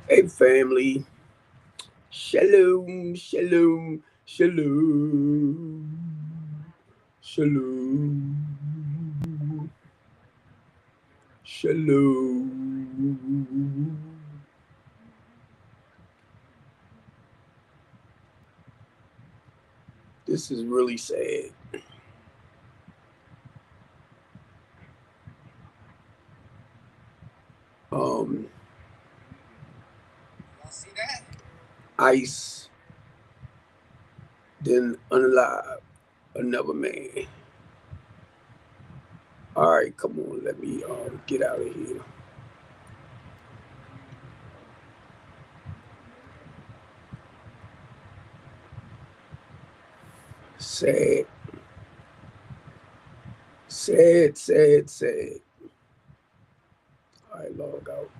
Hey, family. Shalom, shalom, shalom, shalom, shalom. This is really sad. Um, See that? ICE then unalive another man. All right, come on, let me get out of here. Sad, sad, sad, sad. All right, log out.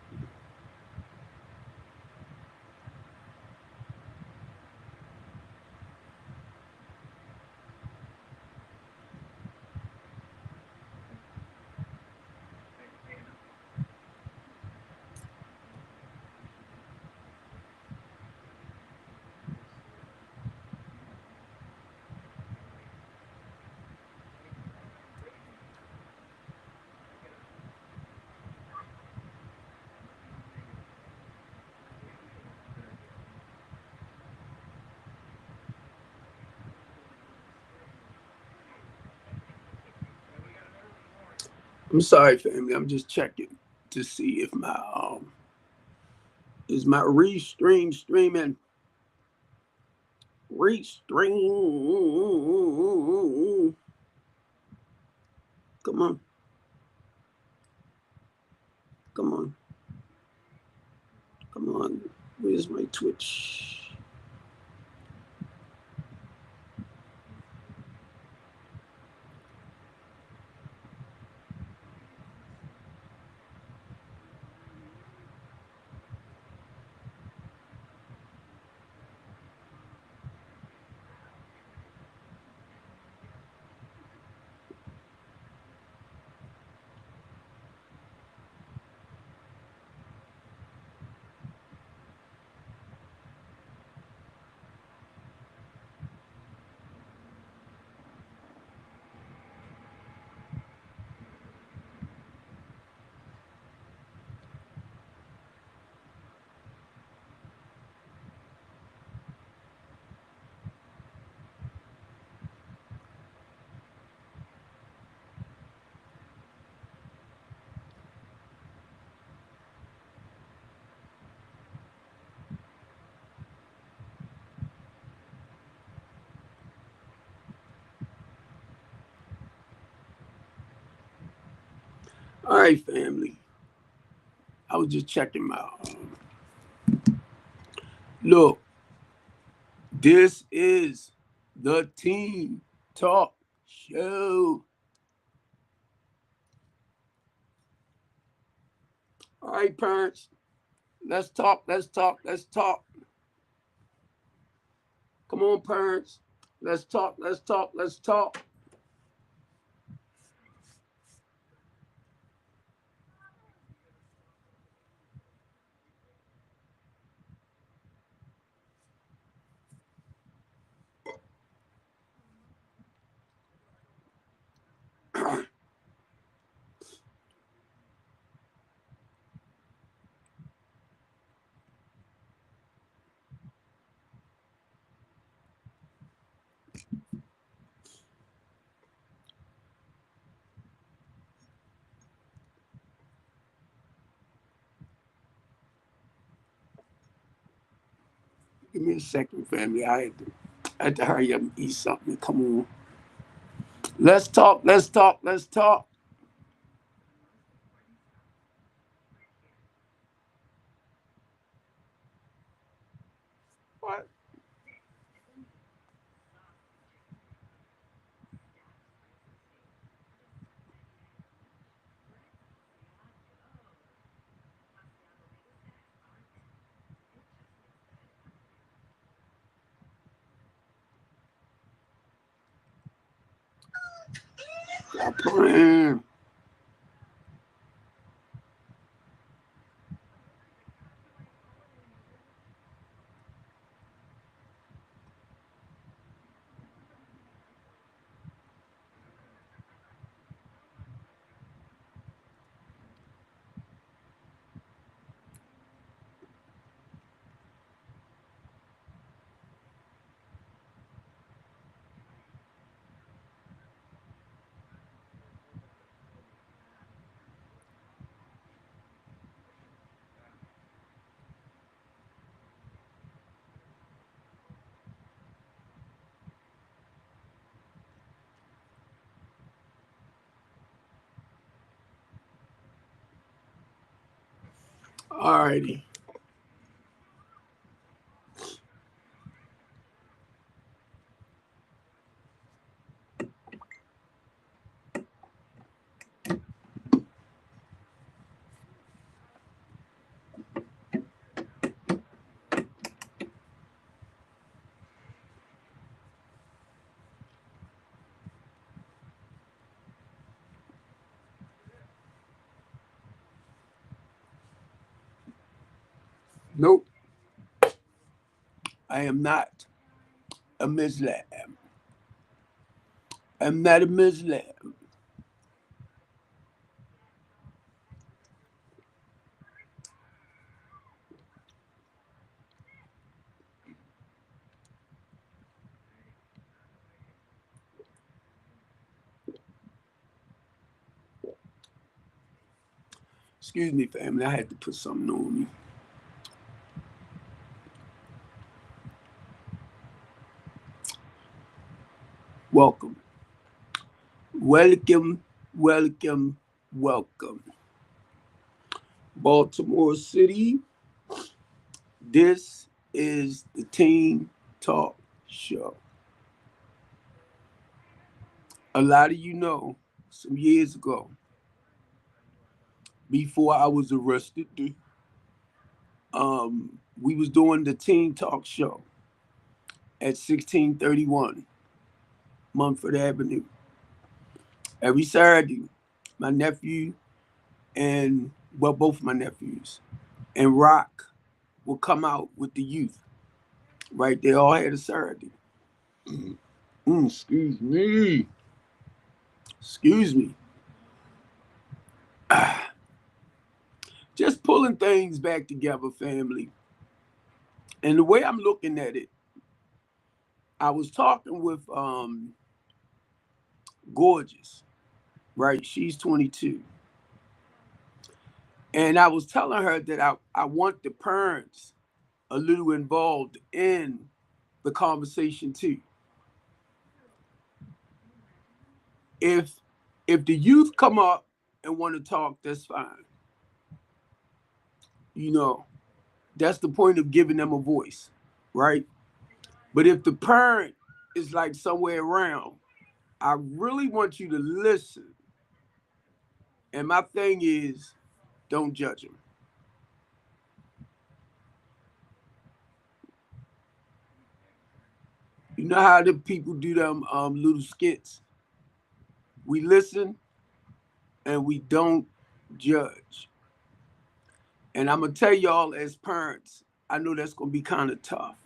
I'm sorry, family. I'm just checking to see if my is my restream streaming. Restream. Come on. Come on. Come on. Where's my Twitch? All right, family. I was just checking my look. This is the Team Talk Show. All right, parents. Let's talk. Let's talk. Let's talk. Come on, parents. Let's talk. Let's talk. Let's talk. Give me a second, family. I had to hurry up and eat something. Come on. Let's talk. Let's talk. Let's talk. What? Stop playing. All righty. Nope. I am not a Muslim. I'm not a Muslim. Excuse me, family. I had to put something on me. Welcome. Welcome, welcome, welcome. Baltimore City. This is the Teen Talk Show. A lot of you know, some years ago, before I was arrested, we was doing the Teen Talk Show at 1631 Mumford Avenue. Every Saturday, my nephew and, well, both my nephews and Rock will come out with the youth. Right? They all had a Saturday. Excuse me. Excuse me. Just pulling things back together, family. And the way I'm looking at it, I was talking with Gorgeous, right? She's 22. And I was telling her that I want the parents a little involved in the conversation too. If the youth come up and want to talk, that's fine. You know, that's the point of giving them a voice, right? But if the parent is like somewhere around, I really want you to listen. And my thing is, don't judge them. You know how the people do them little skits? We listen and we don't judge. And I'm going to tell y'all as parents, I know that's going to be kind of tough.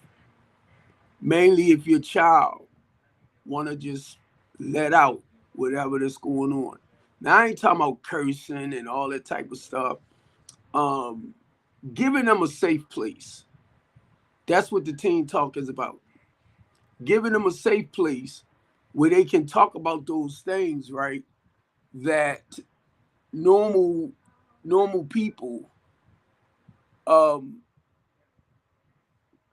Mainly if your child want to just let out whatever that's going on. Now, I ain't talking about cursing and all that type of stuff. Giving them a safe place. That's what the Teen Talk is about. Giving them a safe place where they can talk about those things, right? That normal people, um,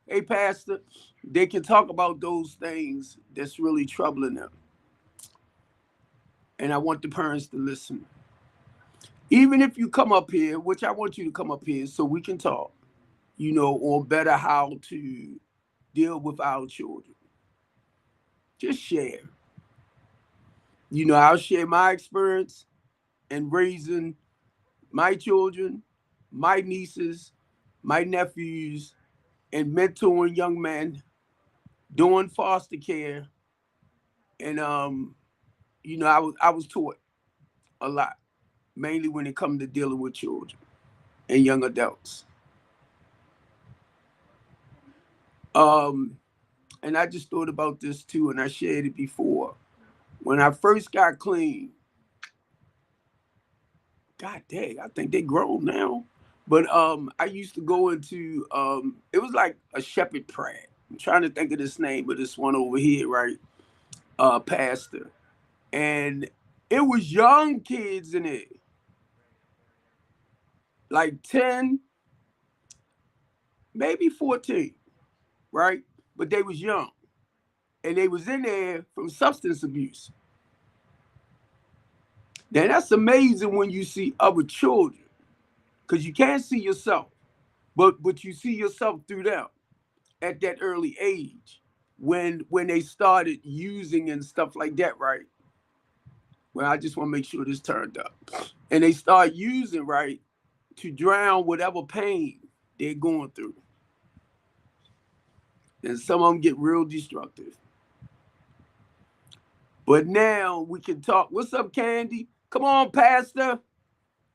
hey pastor, they can talk about those things that's really troubling them. And I want the parents to listen. Even if you come up here, which I want you to come up here so we can talk, you know, on better how to deal with our children. Just share. You know, I'll share my experience in raising my children, my nieces, my nephews, and mentoring young men, doing foster care, and You know, I was taught a lot, mainly when it comes to dealing with children and young adults. And I just thought about this too, and I shared it before. When I first got clean, God dang, I think they grown now. But I used to go into it was like a Shepherd Pratt. I'm trying to think of this name, but this one over here, right? Pastor. And it was young kids in it, like 10, maybe 14, right? But they was young. And they was in there from substance abuse. Now that's amazing when you see other children, because you can't see yourself, but you see yourself through them at that early age when they started using and stuff like that, right? Well, I just want to make sure this turned up. And they start using, right, to drown whatever pain they're going through. And some of them get real destructive. But now we can talk. What's up, Candy? Come on, Pastor.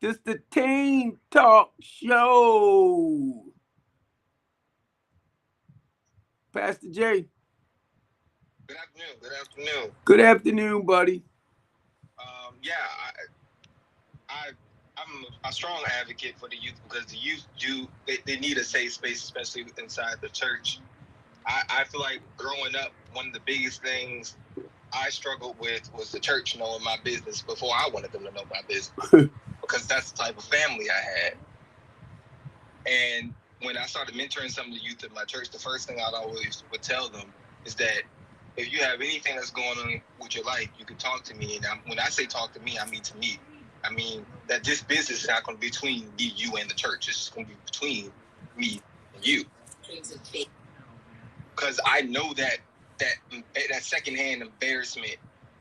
This the Teen Talk Show. Pastor J. Good afternoon. Good afternoon. Good afternoon, buddy. Yeah, I I'm a strong advocate for the youth because the youth they need a safe space, especially inside the church. I feel like growing up, one of the biggest things I struggled with was the church knowing my business before I wanted them to know my business because that's the type of family I had. And when I started mentoring some of the youth at my church, the first thing I always would tell them is that if you have anything that's going on with your life, you can talk to me. And when I say talk to me, I mean to me. I mean that this business is not going to be between me, you, and the church. It's just going to be between me and you. Because I know that secondhand embarrassment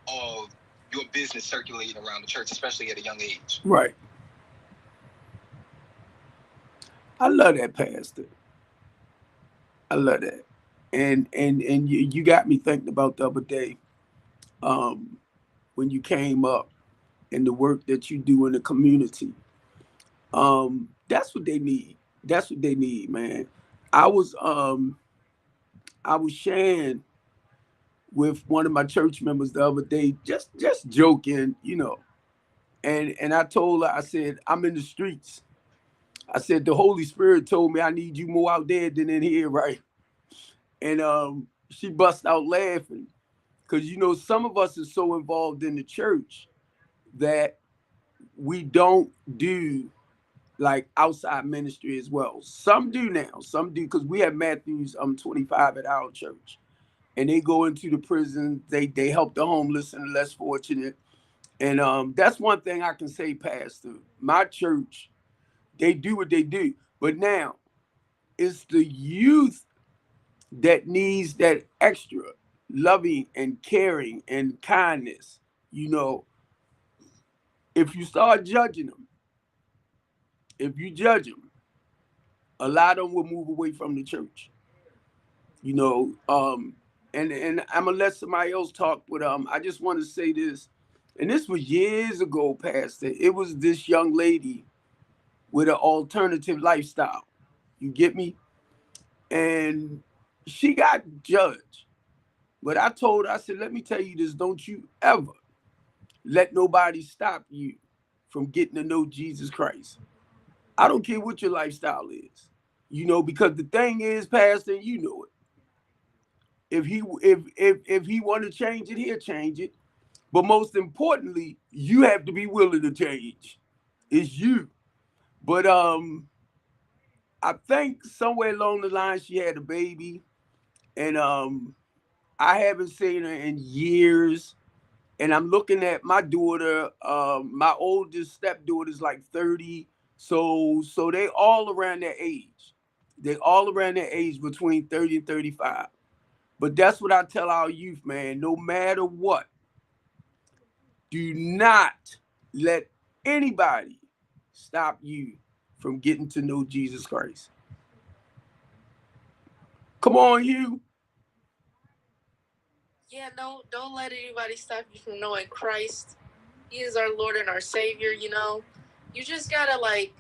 of your business circulating around the church, especially at a young age. Right. I love that, Pastor. I love that. And you got me thinking about the other day, um, when you came up and the work that you do in the community. That's what they need. That's what they need, man. I was um I was sharing with one of my church members the other day, just joking, you know. And I told her, I said, I'm in the streets. I said, the Holy Spirit told me I need you more out there than in here, right? And she bust out laughing because you know some of us are so involved in the church that we don't do like outside ministry as well. Some do now, some do because we have Matthews 25 at our church, and they go into the prison. They help the homeless and the less fortunate, and that's one thing I can say, Pastor. My church, they do what they do, but now it's the youth that needs that extra loving and caring and kindness. You know, if you start judging them, if you judge them, a lot of them will move away from the church. You know, and I'm gonna let somebody else talk, but I just want to say this, and this was years ago, Pastor. It was this young lady with an alternative lifestyle. You get me? And she got judged. But I told her, I said, let me tell you this, don't you ever let nobody stop you from getting to know Jesus Christ. I don't care what your lifestyle is. You know, because the thing is, Pastor, you know it. If he want to change it, he'll change it. But most importantly, you have to be willing to change. It's you. But I think somewhere along the line she had a baby, and I haven't seen her in years. And I'm looking at my daughter. My oldest stepdaughter is like 30, so they all around that age. They all around that age between 30 and 35. But that's what I tell our youth, man. No matter what, do not let anybody stop you from getting to know Jesus Christ. Come on, you. Yeah, no, don't let anybody stop you from knowing Christ. He is our Lord and our Savior, you know. You just gotta, like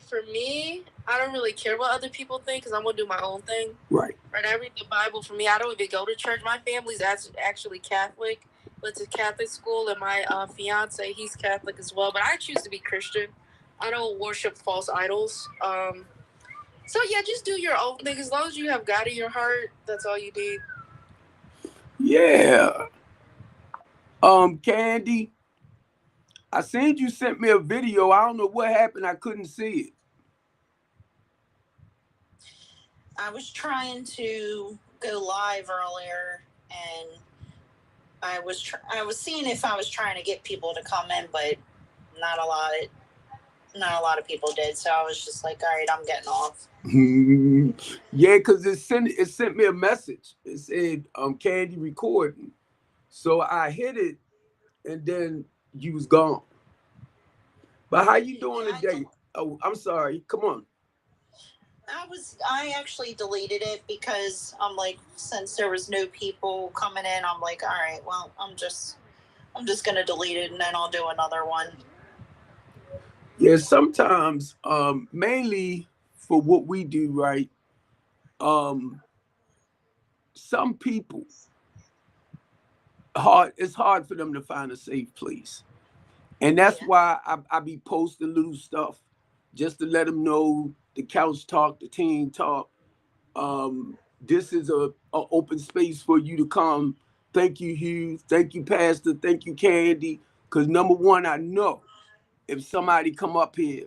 for me, I don't really care what other people think because I'm gonna do my own thing. Right. Right, I read the Bible. For me, I don't even go to church. My family's actually Catholic. Went to Catholic school, and my fiance, he's Catholic as well. But I choose to be Christian. I don't worship false idols. So yeah, just do your own thing. As long as you have God in your heart, that's all you need. Yeah. Candy, I seen you sent me a video. I don't know what happened. I couldn't see it. I was trying to go live earlier, and I was seeing if I was trying to get people to come in, but not a lot of people did. So I was just like, all right, I'm getting off. Yeah, because it sent me a message. It said Candy recording. So I hit it and then you was gone. But how you doing today? Oh, I'm sorry. Come on. I actually deleted it because I'm like, since there was no people coming in, I'm like, all right, well, I'm just gonna delete it and then I'll do another one. Yeah, sometimes, mainly for what we do, right? Some people it's hard for them to find a safe place. And that's why I be posting little stuff just to let them know the couch talk, the team talk. This is a open space for you to come. Thank you, Hugh. Thank you, Pastor. Thank you, Candy. Because number one, I know if somebody come up here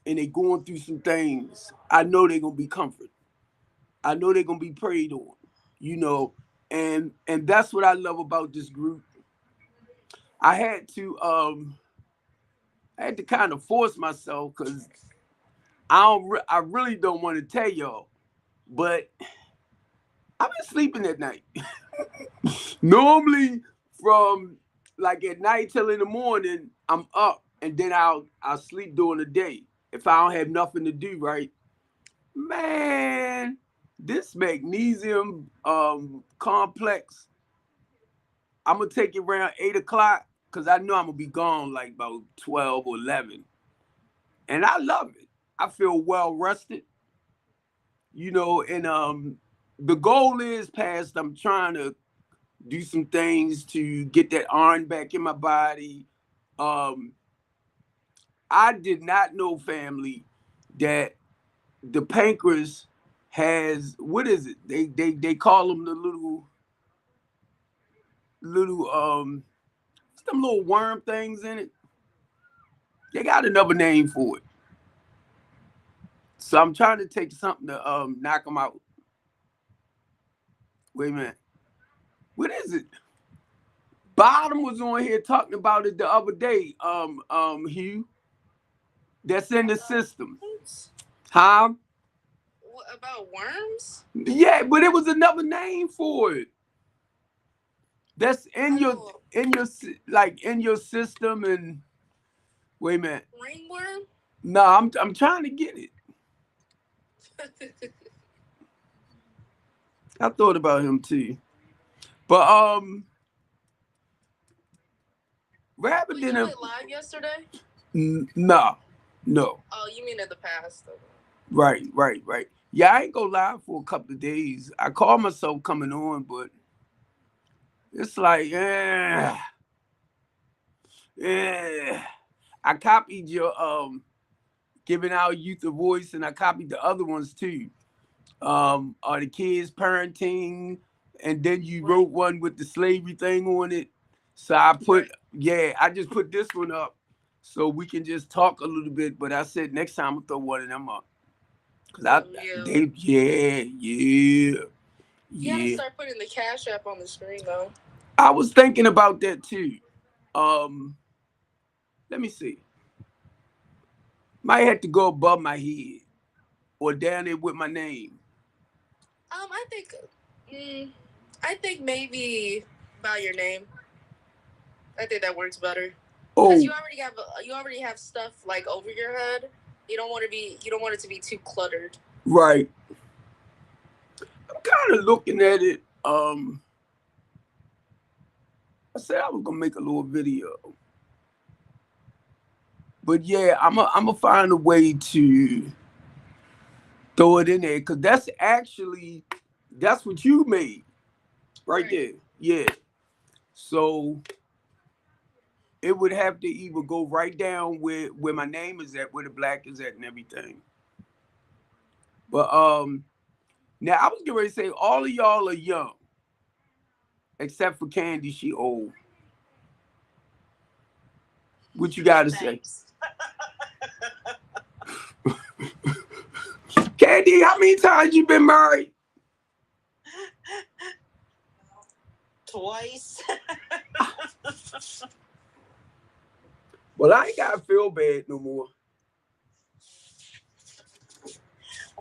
and they going through some things, I know they're gonna be comforted. I know they're gonna be prayed on, you know, and that's what I love about this group. I had to kind of force myself because I really don't want to tell y'all, but I've been sleeping at night. Normally from like at night till in the morning, I'm up and then I'll sleep during the day if I don't have nothing to do, right? Man, this magnesium complex, I'm gonna take it around 8 o'clock because I know I'm gonna be gone like about 12 or 11. And I love it. I feel well rested, you know, and the goal is past. I'm trying to do some things to get that iron back in my body. Um, I did not know, family, that the pancreas has what is it? They call them the little some little worm things in it. They got another name for it. So I'm trying to take something to knock them out. Wait a minute. What is it? Bottom was on here talking about it the other day. Hugh. That's in the system. Huh? What about worms? Yeah, but it was another name for it. That's in your like in your system and wait a minute. Ringworm? No, I'm trying to get it. I thought about him too. But Rabbit didn't went live yesterday? No. Oh, you mean in the past? Right. Yeah, I ain't go live for a couple of days. I called myself coming on, but it's like, yeah. I copied your giving our youth a voice, and I copied the other ones too. Are the kids parenting, and then you wrote one with the slavery thing on it. So I I just put this one up so we can just talk a little bit. But I said next time I'll throw one of them up. Yeah, start putting the Cash App on the screen though. I was thinking about that too. Let me see. Might have to go above my head or down there with my name. I think maybe by your name. I think that works better. Oh, because you already have stuff like over your head. You don't want it to be too cluttered. Right. I'm kind of looking at it. I said I was gonna make a little video. But yeah, I'm gonna find a way to throw it in there because that's what you made right there. Yeah. So it would have to either go right down where my name is at, where the black is at, and everything. But now I was getting ready to say all of y'all are young, except for Candy. She old. What you gotta say? Candy, how many times you been married? Twice. Well, I ain't gotta feel bad no more.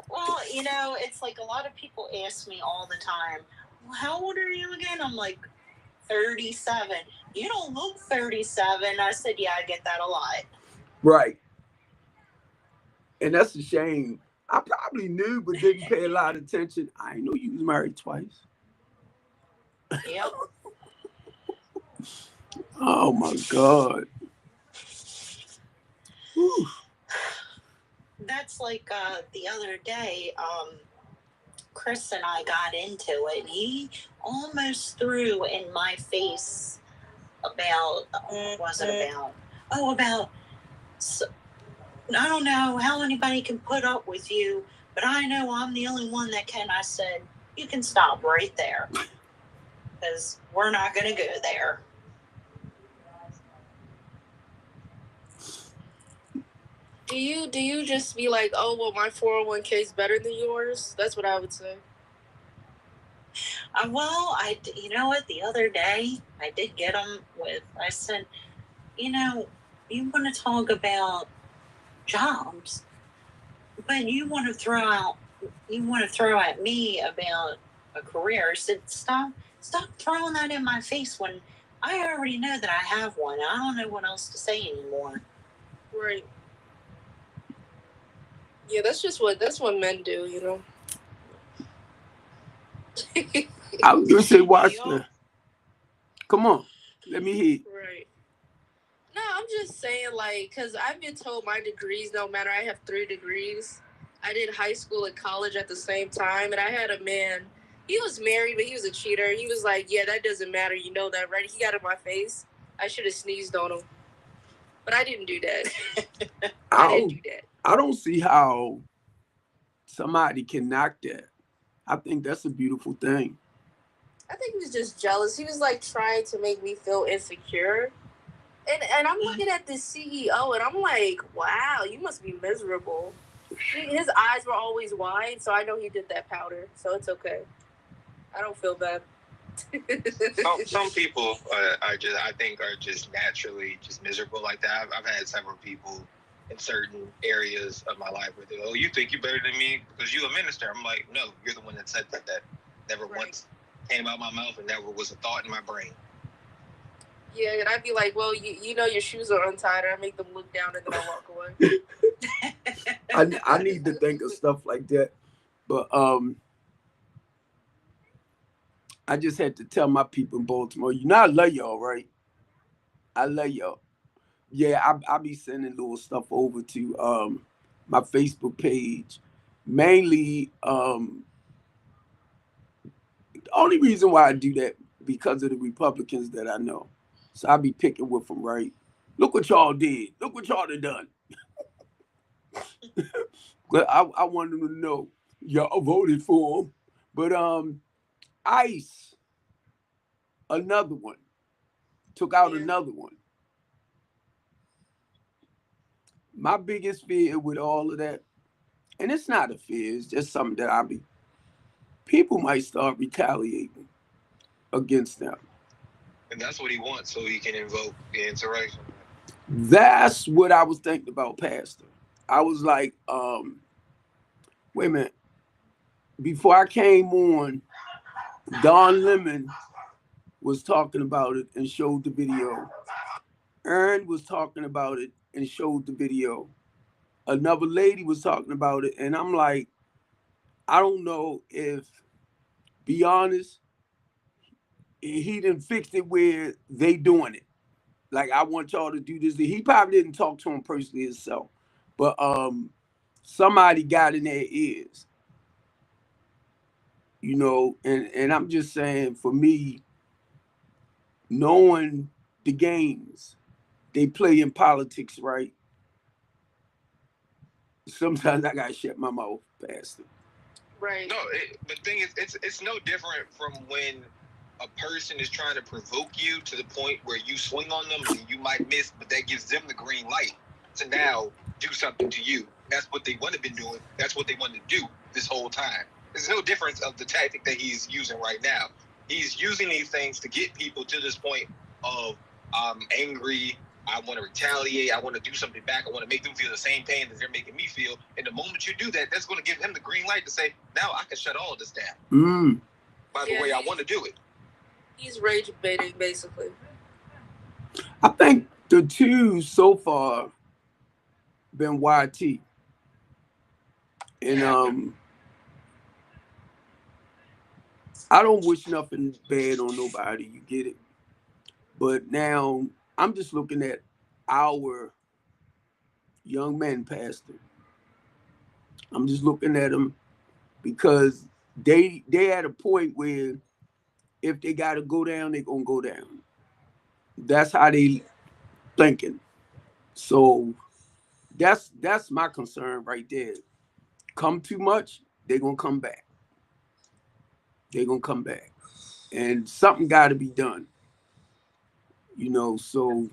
Well, it's like a lot of people ask me all the time, well, how old are you again? I'm like, 37. You don't look 37. I said, yeah, I get that a lot. Right. And that's a shame. I probably knew, but didn't pay a lot of attention. I didn't know you was married twice. Yep. Oh my God. Whew. That's like the other day, Chris and I got into it, and he almost threw in my face about, what was it about? Oh, about, I don't know how anybody can put up with you, but I know I'm the only one that can. I said, you can stop right there, because we're not going to go there. Do you just be like, oh, well, my 401k is better than yours? That's what I would say. Well, you know what? The other day, I did get them with, I said, you want to talk about jobs, but you want to throw at me about a career. I said, stop throwing that in my face when I already know that I have one. I don't know what else to say anymore. Right. Yeah, that's what men do, I was gonna say, watch the. Come on, let me hear. Right. No, I'm just saying, like, because I've been told my degrees don't matter. I have 3 degrees. I did high school and college at the same time, and I had a man. He was married, but he was a cheater. He was like, yeah, that doesn't matter. You know that, right? He got in my face. I should have sneezed on him. But I didn't do that. I didn't do that. I don't see how somebody can knock that. I think that's a beautiful thing. I think he was just jealous. He was like trying to make me feel insecure. And I'm looking at this CEO and I'm like, wow, you must be miserable. His eyes were always wide, so I know he did that powder. So it's okay. I don't feel bad. Some people I think are just naturally just miserable like that. I've had several people in certain areas of my life where they go, oh, you think you're better than me because you're a minister. I'm like, no, you're the one that said that. That never once came out my mouth and never was a thought in my brain. Yeah, and I'd be like, well, you know your shoes are untied. I make them look down and then I walk away. I need to think of stuff like that. But I just had to tell my people in Baltimore, I love y'all, right? I love y'all. Yeah, I be sending little stuff over to my Facebook page. Mainly, the only reason why I do that because of the Republicans that I know. So I be picking with them, right? Look what y'all did. Look what y'all done done. But I wanted them to know y'all voted for them. But ICE, another one, took out another one. My biggest fear with all of that, and it's not a fear, it's just something that people might start retaliating against them. And that's what he wants, so he can invoke the insurrection. That's what I was thinking about, Pastor. I was like, wait a minute. Before I came on, Don Lemon was talking about it and showed the video. Aaron was talking about it and showed the video. Another lady was talking about it, and I'm like, I don't know if, be honest, he done fixed it where they doing it. Like, I want y'all to do this. He probably didn't talk to him personally himself, but somebody got in their ears, you know. And I'm just saying, for me, knowing the games they play in politics, right? Sometimes I gotta shut my mouth past it. Right. No, the thing is, it's no different from when a person is trying to provoke you to the point where you swing on them and you might miss, but that gives them the green light to now do something to you. That's what they would have been doing. That's what they wanted to do this whole time. There's no difference of the tactic that he's using right now. He's using these things to get people to this point of, I'm angry, I want to retaliate, I want to do something back, I want to make them feel the same pain that they're making me feel. And the moment you do that, that's going to give him the green light to say, now I can shut all of this down. By the way I want to do it. He's rage baiting, basically. I think the two so far been YT. And I don't wish nothing bad on nobody, you get it. But now I'm just looking at our young men, Pastor. I'm just looking at them because they at a point where if they gotta go down, they're gonna go down. That's how they thinking. So that's my concern right there. Come too much, they're gonna come back. They're gonna come back. And something gotta be done. You know, so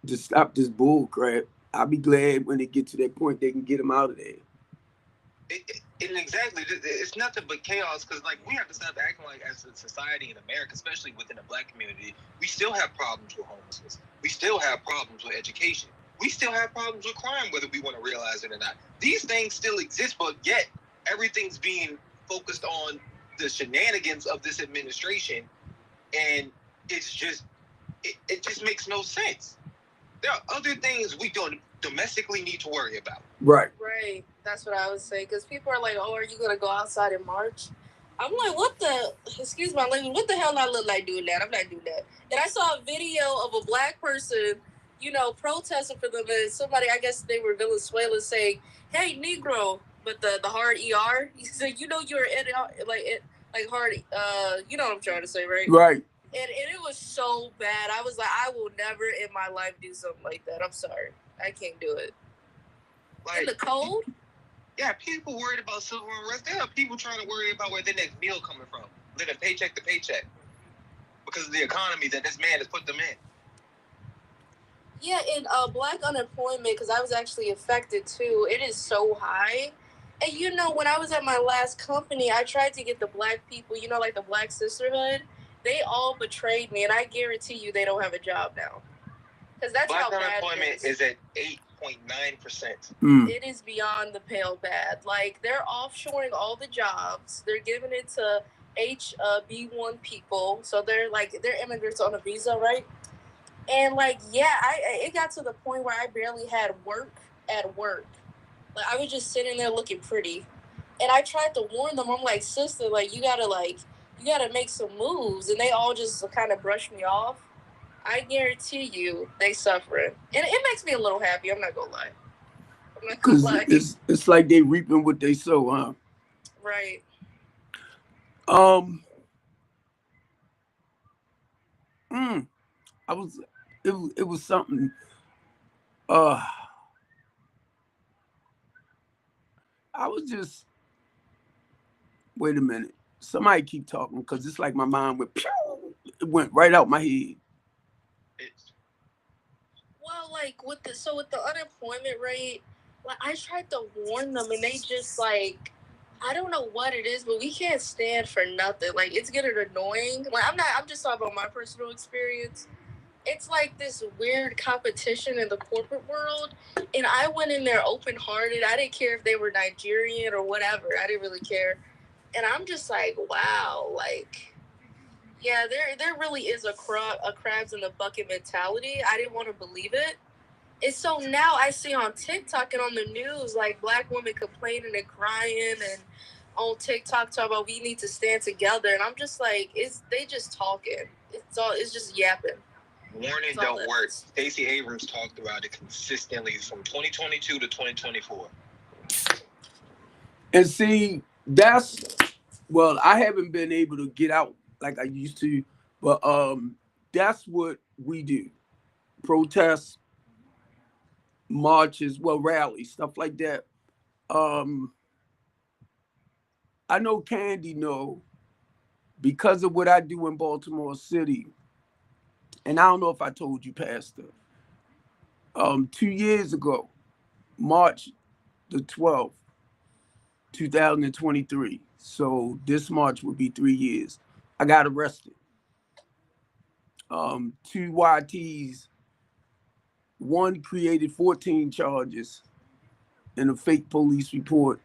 to stop this bull crap, I'll be glad when they get to that point they can get them out of there. And exactly, it's nothing but chaos, because like we have to stop acting like, as a society in America, especially within the Black community, we still have problems with homelessness. We still have problems with education. We still have problems with crime, whether we want to realize it or not. These things still exist, but yet everything's being focused on the shenanigans of this administration, and it's just it just makes no sense. There are other things we don't domestically need to worry about. Right. Right. That's what I would say. Because people are like, oh, are you going to go outside in March? I'm like, what the, excuse my language, what the hell do I look like doing that? I'm not doing that. And I saw a video of a Black person, you know, protesting for them. And somebody, I guess they were Venezuelan, saying, hey, Negro, but the hard ER. He said, you know, you're in like hard, you know what I'm trying to say, right? Right. And it was so bad. I was like, I will never in my life do something like that. I'm sorry. I can't do it. Like, in the cold? Yeah, people worried about civil unrest. There are people trying to worry about where their next meal coming from, living paycheck to paycheck, because of the economy that this man has put them in. Yeah, and Black unemployment, because I was actually affected too, it is so high. And you know, when I was at my last company, I tried to get the Black people, you know, like the Black Sisterhood. They all betrayed me, and I guarantee you they don't have a job now. Because that's Black how bad unemployment is at 8.9%. It is beyond the pale bad. Like, they're offshoring all the jobs. They're giving it to HB1 people. So they're immigrants on a visa, right? And like, yeah, it got to the point where I barely had work at work. Like, I was just sitting there looking pretty. And I tried to warn them. I'm like, sister, like, you gotta make some moves. And they all just kind of brushed me off. I guarantee you they suffering. And it makes me a little happy. I'm not gonna lie. Because it's like they reaping what they sow, huh? Right. It was something. I was just, wait a minute. Somebody keep talking, because it's like my mind went, pew, it went right out my head. Well, like with the unemployment rate, like I tried to warn them, and they just like, I don't know what it is, but we can't stand for nothing. Like, it's getting annoying. Like, I'm just talking about my personal experience. It's like this weird competition in the corporate world, and I went in there open-hearted. I didn't care if they were Nigerian or whatever. I didn't really care. And I'm just like, wow, like, yeah, there really is a crabs in the bucket mentality. I didn't want to believe it. And so now I see on TikTok and on the news, like, Black women complaining and crying and on TikTok talking about we need to stand together, and I'm just like, they just talking. It's just yapping. Warning don't work. Stacey Abrams talked about it consistently from 2022 to 2024. And see, well, I haven't been able to get out like I used to, but that's what we do. Protests, marches, well, rallies, stuff like that. I know Candy because of what I do in Baltimore City, and I don't know if I told you, Pastor. 2 years ago, March the 12th, 2023. So this March would be 3 years. I got arrested. 2 YTs, one created 14 charges in a fake police report.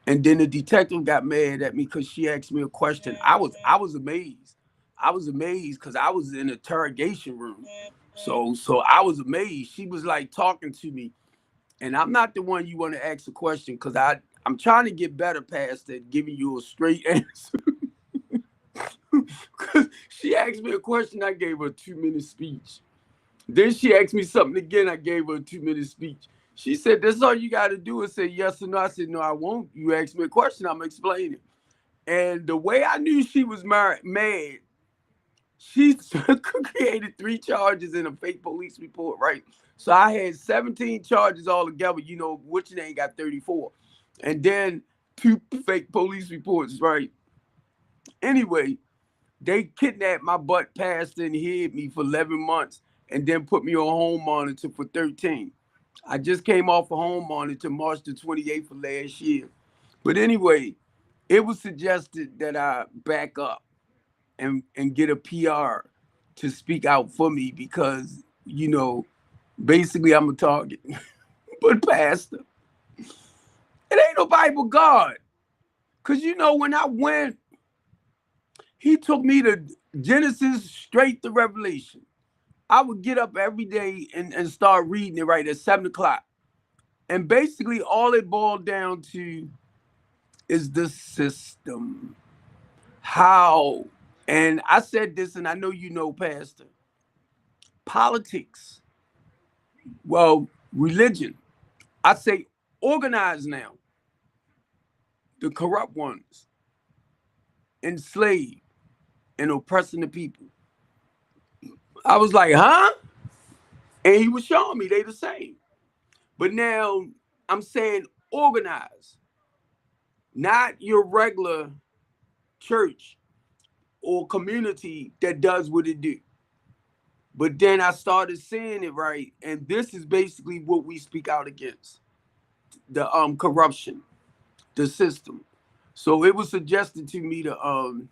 And then the detective got mad at me because she asked me a question. I was amazed. I was amazed because I was in an interrogation room. So I was amazed. She was like talking to me. And I'm not the one you want to ask a question because I'm trying to get better past it, giving you a straight answer. Because she asked me a question, I gave her a 2-minute speech. Then she asked me something again, I gave her a 2-minute speech. She said, that's all you got to do is say yes or no. I said, no, I won't. You asked me a question, I'm explaining. And the way I knew she was mad, she created 3 charges in a fake police report, right? So I had 17 charges all together, which name got 34. And then 2 fake police reports, right? Anyway, they kidnapped my butt, pastor, and hid me for 11 months and then put me on home monitor for 13. I just came off a home monitor March the 28th of last year. But anyway, it was suggested that I back up and get a PR to speak out for me because, basically I'm a target. But Pastor, it ain't nobody but God. Because, when I went, he took me to Genesis straight to Revelation. I would get up every day and start reading it right at 7 o'clock. And basically all it boiled down to is the system. How? And I said this, and I know Pastor. Politics. Well, religion. I say organize now. The corrupt ones. Enslaved and oppressing the people. I was like, huh? And he was showing me they the same. But now I'm saying organize. Not your regular church or community that does what it do. But then I started seeing it right. And this is basically what we speak out against. The corruption, the system. So it was suggested to me to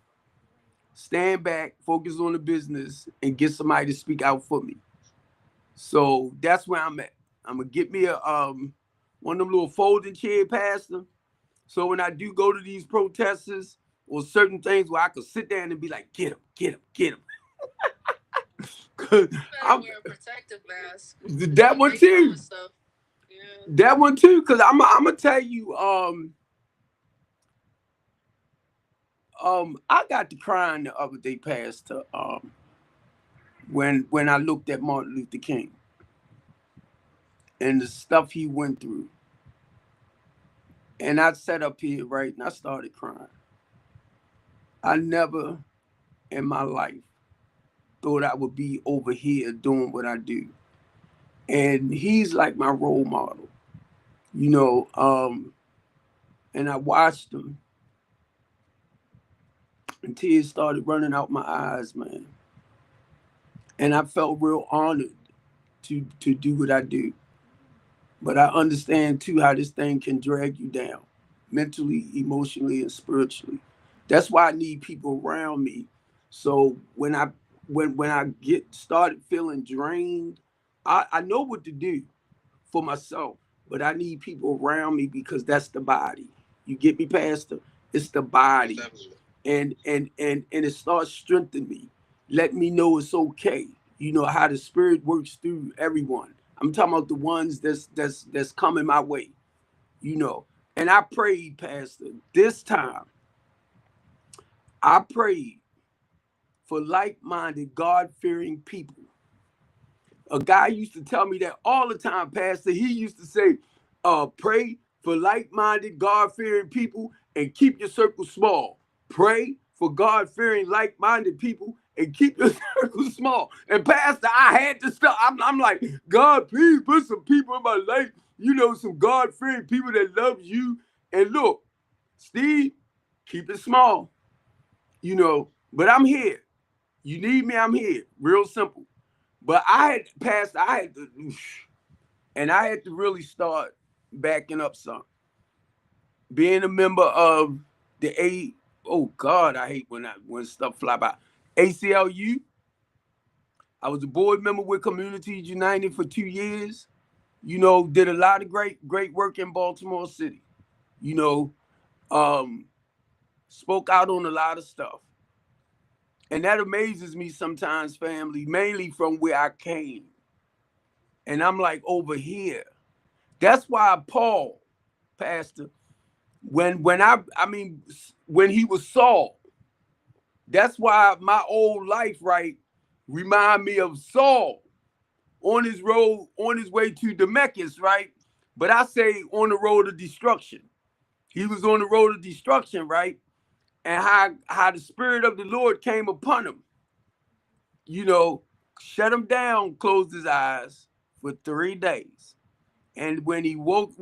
stand back, focus on the business, and get somebody to speak out for me. So that's where I'm at. I'm gonna get me a one of them little folding chair, Pastor. So when I do go to these protesters or certain things where I could sit there and be like, get him, get him, get him. I'm wear a protective mask. That one too. Yeah. That one too, because I'm gonna tell you, I got to crying the other day, Pastor, when I looked at Martin Luther King and the stuff he went through. And I sat up here, right, and I started crying. I never in my life thought I would be over here doing what I do. And he's like my role model, and I watched him and tears started running out my eyes, man. And I felt real honored to do what I do. But I understand too how this thing can drag you down mentally, emotionally, and spiritually. That's why I need people around me. So when I get started feeling drained, I know what to do for myself, but I need people around me because that's the body. You get me, Pastor? It's the body. And it starts strengthening me. Let me know it's okay. How the spirit works through everyone. I'm talking about the ones that's coming my way, And I prayed, Pastor, this time, I prayed for like-minded, God-fearing people. A guy used to tell me that all the time, Pastor. He used to say, pray for like-minded, God-fearing people and keep your circle small. Pray for God-fearing, like-minded people and keep your circle small. And Pastor, I had to stop. I'm like, God, please put some people in my life, some God-fearing people that love you. And look, Steve, keep it small, but I'm here. You need me, I'm here. Real simple. But I had to really start backing up some. Being a member of oh God, I hate when stuff fly by. ACLU. I was a board member with Communities United for 2 years. Did a lot of great work in Baltimore City. Spoke out on a lot of stuff. And that amazes me sometimes, family, mainly from where I came. And I'm like, over here. That's why Paul, Pastor, when he was Saul, that's why my old life, right, remind me of Saul on his way to Damascus, right? But I say on the road of destruction. He was on the road of destruction, right? And how the Spirit of the Lord came upon him, shut him down, closed his eyes for 3 days. And when he woke,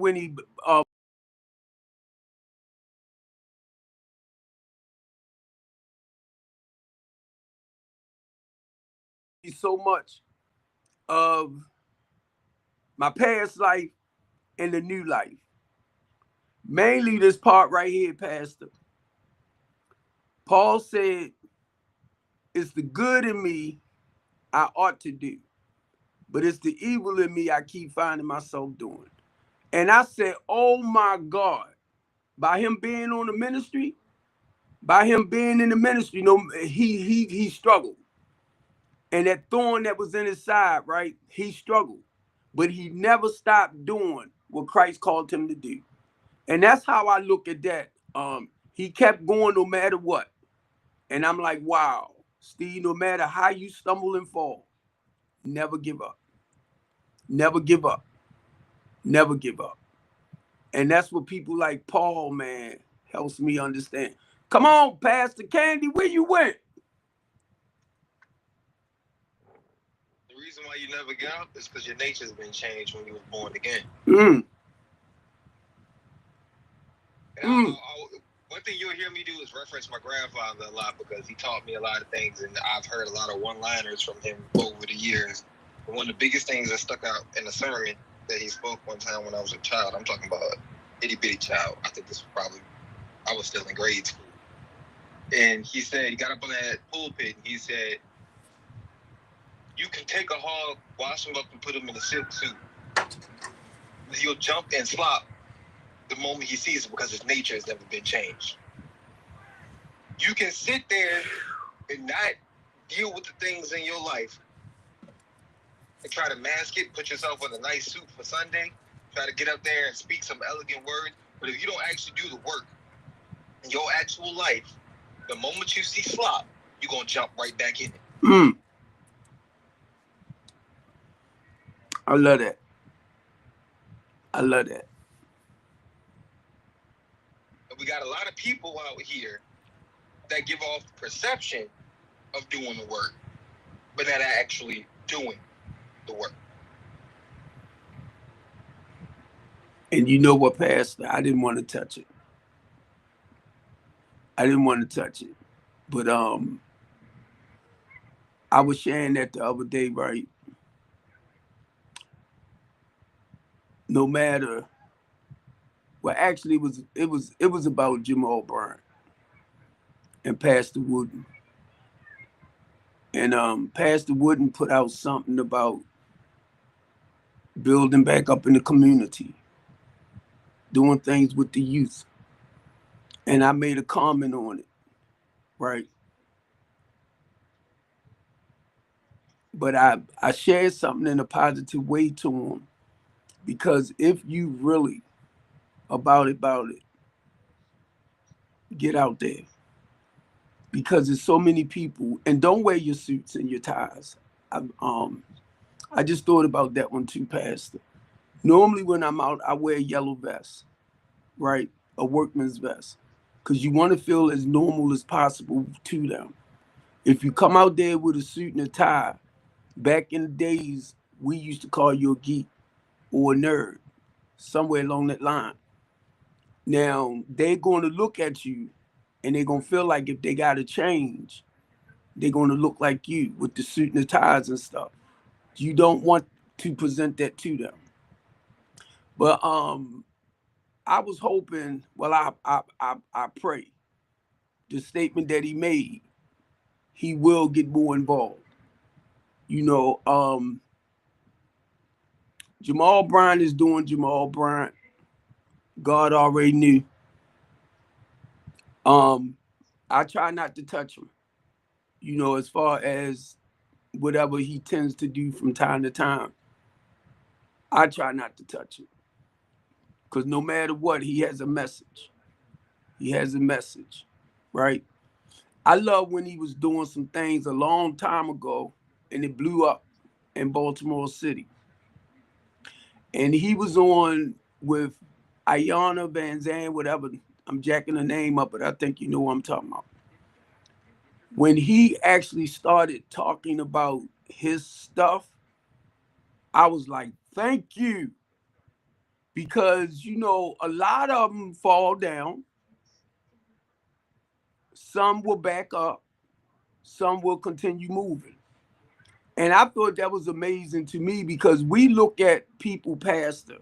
so much of my past life and the new life. Mainly this part right here, Pastor. Paul said, it's the good in me I ought to do, but it's the evil in me I keep finding myself doing. And I said, oh my God, by him being on the ministry, by him being in the ministry, he struggled. And that thorn that was in his side, right? He struggled. But he never stopped doing what Christ called him to do. And that's how I look at that. He kept going no matter what. And I'm like, wow, Steve, no matter how you stumble and fall, never give up. Never give up. Never give up. And that's what people like Paul, man, helps me understand. Come on, Pastor Candy, where you went? The reason why you never give up is because your nature's been changed when you were born again. One thing you'll hear me do is reference my grandfather a lot because he taught me a lot of things, and I've heard a lot of one-liners from him over the years. And one of the biggest things that stuck out in a sermon that he spoke one time when I was a child, I'm talking about an itty-bitty child. I think I was still in grade school. And he said, he got up on that pulpit, and he said, you can take a hog, wash him up, and put him in a silk suit. He'll jump and slop the moment he sees it because his nature has never been changed. You can sit there and not deal with the things in your life and try to mask it, put yourself in a nice suit for Sunday, try to get up there and speak some elegant words, but if you don't actually do the work in your actual life, the moment you see slop, you're going to jump right back in it. I love that. I love that. We got a lot of people out here that give off the perception of doing the work, but not actually doing the work. And you know what, Pastor? I didn't want to touch it. But I was sharing that the other day, right? No matter. Well, actually, it was about Jamal Bryant and Pastor Wooden. And Pastor Wooden put out something about building back up in the community, doing things with the youth. And I made a comment on it, right? But I shared something in a positive way to him, because if you really about it. Get out there, because there's so many people. And don't wear your suits and your ties. I just thought about that one too, Pastor. Normally when I'm out, I wear a yellow vest, right? A workman's vest, because you want to feel as normal as possible to them. If you come out there with a suit and a tie, back in the days, we used to call you a geek or a nerd, somewhere along that line. Now, they're going to look at you and they're going to feel like if they got to change, they're going to look like you with the suit and the ties and stuff. You don't want to present that to them. But I was hoping, well, I pray the statement that he made, he will get more involved. You know, Jamal Bryant is doing Jamal Bryant. God already knew. I try not to touch him, you know, as far as whatever he tends to do from time to time. I try not to touch him, because no matter what, he has a message. He has a message, right? I love when he was doing some things a long time ago and it blew up in Baltimore City. And he was on with Ayana Van Zandt, whatever. I'm jacking the name up, but I think you know what I'm talking about. When he actually started talking about his stuff, I was like, thank you. Because, you know, a lot of them fall down. Some will back up. Some will continue moving. And I thought that was amazing to me, because we look at people, pastor,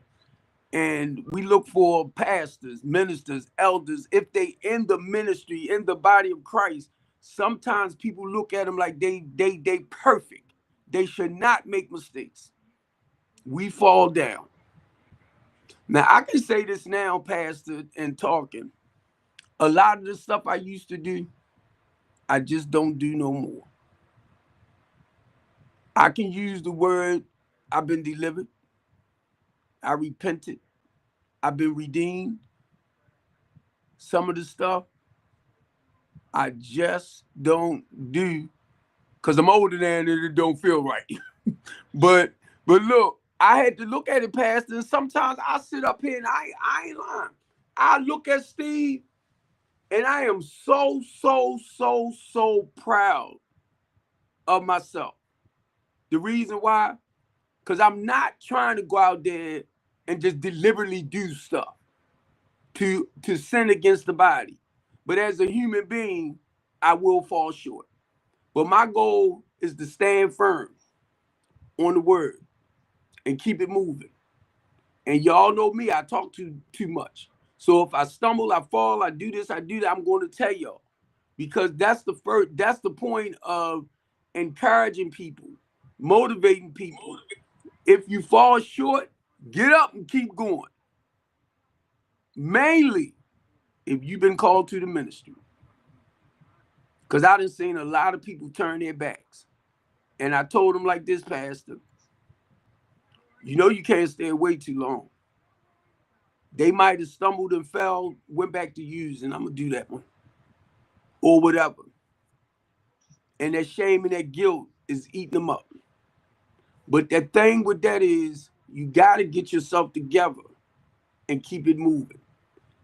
and we look for pastors, ministers, elders. If they in the ministry, in the body of Christ, sometimes people look at them like they perfect. They should not make mistakes. We fall down. Now, I can say this now, pastor, and talking. A lot of the stuff I used to do, I just don't do no more. I can use the word, I've been delivered. I repented. I've been redeemed. Some of the stuff I just don't do, because I'm older than it, it don't feel right. but look, I had to look at it, pastor, and sometimes I sit up here and I ain't lying. I look at Steve and I am so proud of myself. The reason why, because I'm not trying to go out there and just deliberately do stuff to sin against the body. But as a human being, I will fall short. But my goal is to stand firm on the word and keep it moving. And y'all know me, I talk too much. So if I stumble, I fall, I do this, I do that, I'm going to tell y'all. Because that's the point of encouraging people, motivating people. If you fall short, get up and keep going. Mainly if you've been called to the ministry. Because I done seen a lot of people turn their backs. And I told them like this, pastor, you know you can't stay away too long. They might have stumbled and fell, went back to using. I'm going to do that one. Or whatever. And that shame and that guilt is eating them up. But the thing with that is, you got to get yourself together and keep it moving.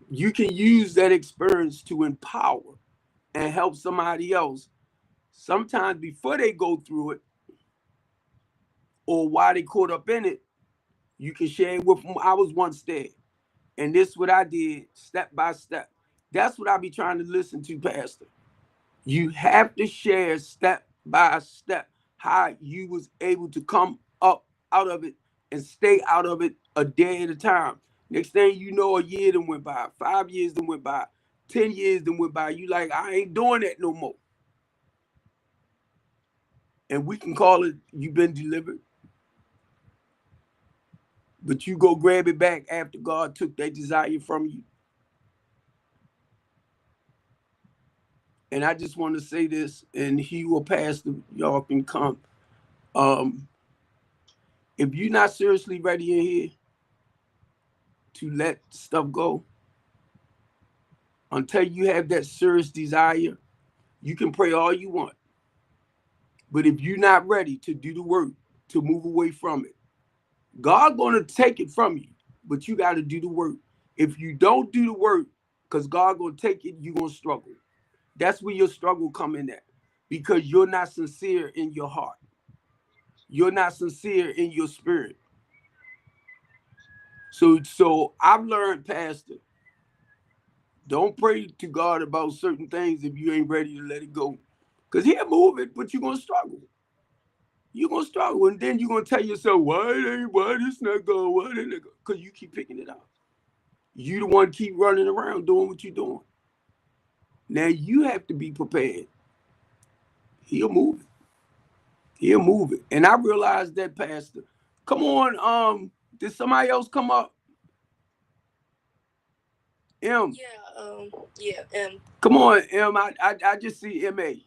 You can use that experience to empower and help somebody else. Sometimes before they go through it, or while they caught up in it, you can share with them. I was once there, and this is what I did step by step. That's what I be trying to listen to, pastor. You have to share step by step how you was able to come up out of it and stay out of it a day at a time. Next thing you know, a year done went by, 5 years done went by, 10 years done went by. You like, I ain't doing that no more. And we can call it, you've been delivered. But you go grab it back after God took that desire from you. And I just want to say this, and he will pass, y'all can come. If you're not seriously ready in here to let stuff go, until you have that serious desire, you can pray all you want. But if you're not ready to do the work, to move away from it, God's going to take it from you, but you got to do the work. If you don't do the work, because God's going to take it, you're going to struggle. That's where your struggle come in at, because you're not sincere in your heart. You're not sincere in your spirit. So I've learned, Pastor, don't pray to God about certain things if you ain't ready to let it go. Because he'll move it, but you're going to struggle. You're going to struggle. And then you're going to tell yourself, why this not going? Why that not going? Because you keep picking it up. You the one keep running around doing what you're doing. Now you have to be prepared. He'll move it. He'll move it. And I realized that, Pastor. Come on, did somebody else come up? M. Yeah, M. Come on, M. I just see M.A.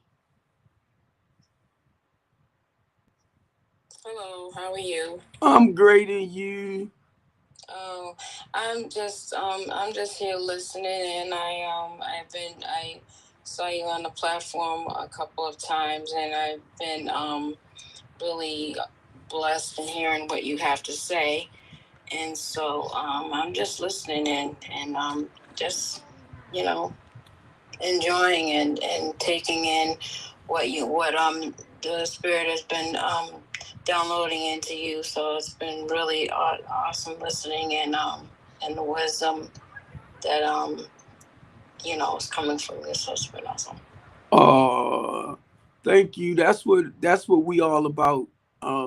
Hello, how are you? I'm great, and you? Oh, I'm just here listening, and I saw you on the platform a couple of times, and I've been really blessed in hearing what you have to say, and so I'm just listening and just enjoying and taking in what the Spirit has been downloading into you. So it's been really awesome listening and the wisdom that is coming from you. So it's been awesome. Thank you. That's what we all about. I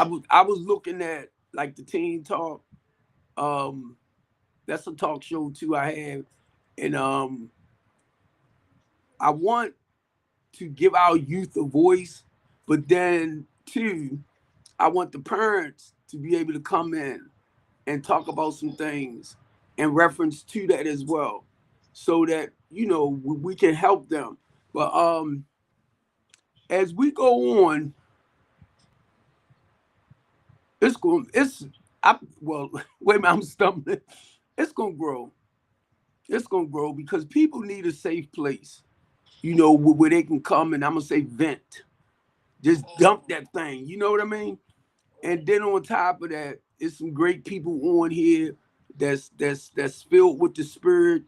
was looking at like the Teen Talk. That's a talk show too I have, and I want to give our youth a voice, but then too, I want the parents to be able to come in and talk about some things in reference to that as well, so that we can help them. But as we go on, wait a minute, I'm stumbling. It's gonna grow. It's gonna grow because people need a safe place, where they can come and I'm gonna say vent. Just dump that thing. You know what I mean? And then on top of that, it's some great people on here that's filled with the Spirit,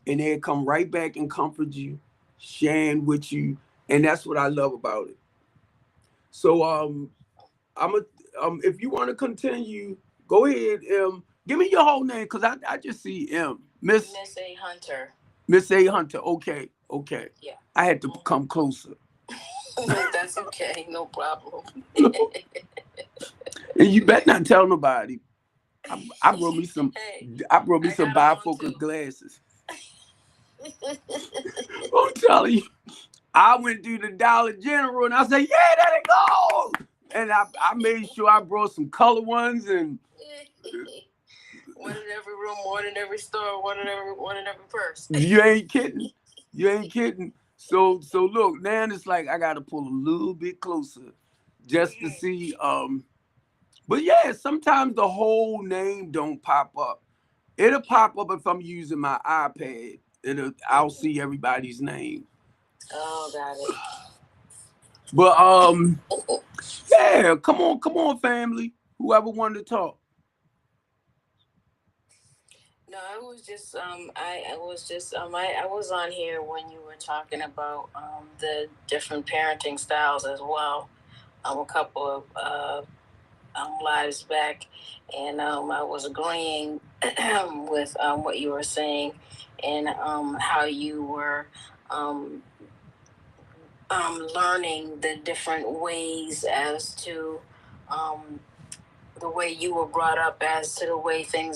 and they come right back and comfort you, sharing with you, and that's what I love about it. So if you want to continue, go ahead. Give me your whole name, because I just see Miss A. Hunter. Miss A. Hunter. Okay. Yeah. I had to come closer. That's okay, no problem. And you better not tell nobody. I brought me some. I brought me some bifocal glasses. I'm telling you, I went through the Dollar General and I said, "Yeah, there it goes." And I made sure I brought some color ones and one in every room, one in every store, one in every purse. You ain't kidding. So look, now it's like I gotta pull a little bit closer just to see. But yeah, sometimes the whole name don't pop up. It'll pop up if I'm using my iPad. I'll see everybody's name. Oh, got it. But yeah, come on, family. Whoever wanted to talk. No, I was just I was on here when you were talking about the different parenting styles as well. A couple of lives back, and I was agreeing with what you were saying, and how you were learning the different ways as to the way you were brought up as to the way things